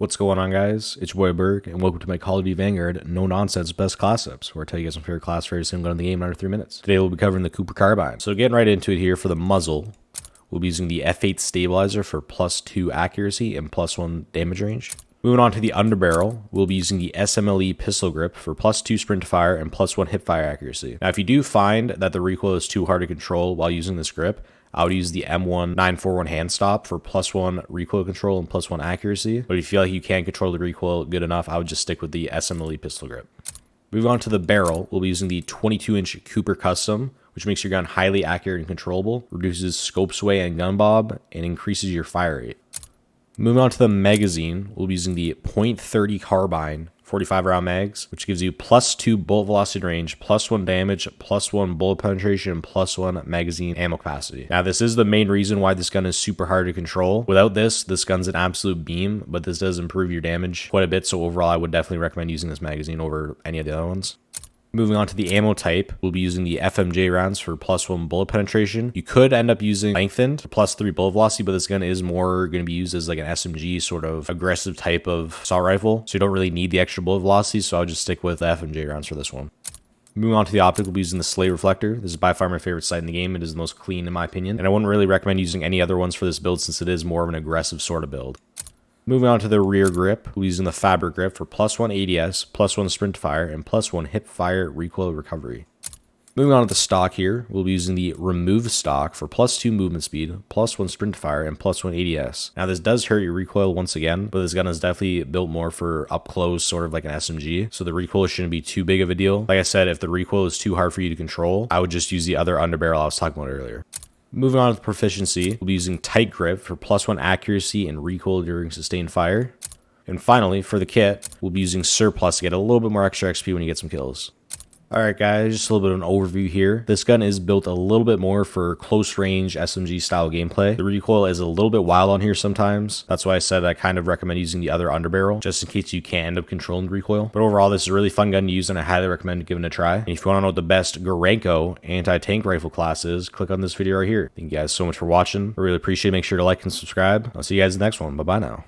What's going on, guys? It's your boy Berg, and welcome to my Call of Duty Vanguard no nonsense best class tips, where I tell you guys my favorite class for every single gun in the game in under 3 minutes. Today we'll be covering the Cooper Carbine. So getting right into it here, for the muzzle, we'll be using the F8 stabilizer for +2 accuracy and +1 damage range. Moving on to the underbarrel, we'll be using the SMLE pistol grip for +2 sprint to fire and +1 hip fire accuracy. Now, if you do find that the recoil is too hard to control while using this grip, I would use the M1941 hand stop for +1 recoil control and +1 accuracy. But if you feel like you can't control the recoil good enough, I would just stick with the SMLE pistol grip. Moving on to the barrel, we'll be using the 22-inch Cooper Custom, which makes your gun highly accurate and controllable, reduces scope sway and gun bob, and increases your fire rate. Moving on to the magazine, we'll be using the .30 Carbine 45 round mags, which gives you +2 bullet velocity range, +1 damage, +1 bullet penetration, and +1 magazine ammo capacity. Now, this is the main reason why this gun is super hard to control. Without this gun's an absolute beam, but this does improve your damage quite a bit, so overall I would definitely recommend using this magazine over any of the other ones. Moving on to the ammo type, we'll be using the FMJ rounds for +1 bullet penetration. You could end up using lengthened +3 bullet velocity, but this gun is more going to be used as like an SMG sort of aggressive type of assault rifle, so you don't really need the extra bullet velocity, so I'll just stick with the FMJ rounds for this one. Moving on to the optic, we'll be using the slate reflector. This is by far my favorite sight in the game. It is the most clean in my opinion, and I wouldn't really recommend using any other ones for this build since it is more of an aggressive sort of build. Moving on to the rear grip, we're using the fabric grip for +1 ADS, +1 sprint fire, and +1 hip fire recoil recovery. Moving on to the stock here, we'll be using the remove stock for +2 movement speed, +1 sprint fire, and +1 ADS. Now, this does hurt your recoil once again, but this gun is definitely built more for up close, sort of like an SMG, so the recoil shouldn't be too big of a deal. Like I said, if the recoil is too hard for you to control, I would just use the other underbarrel I was talking about earlier. Moving on to the proficiency, we'll be using tight grip for +1 accuracy and recoil during sustained fire. And finally, for the kit, we'll be using surplus to get a little bit more extra XP when you get some kills. Alright guys, just a little bit of an overview here. This gun is built a little bit more for close range SMG style gameplay. The recoil is a little bit wild on here sometimes. That's why I said I kind of recommend using the other underbarrel, just in case you can't end up controlling the recoil. But overall, this is a really fun gun to use, and I highly recommend giving it a try. And if you want to know what the best Gorenko anti-tank rifle class is, click on this video right here. Thank you guys so much for watching. I really appreciate it. Make sure to like and subscribe. I'll see you guys in the next one. Bye-bye now.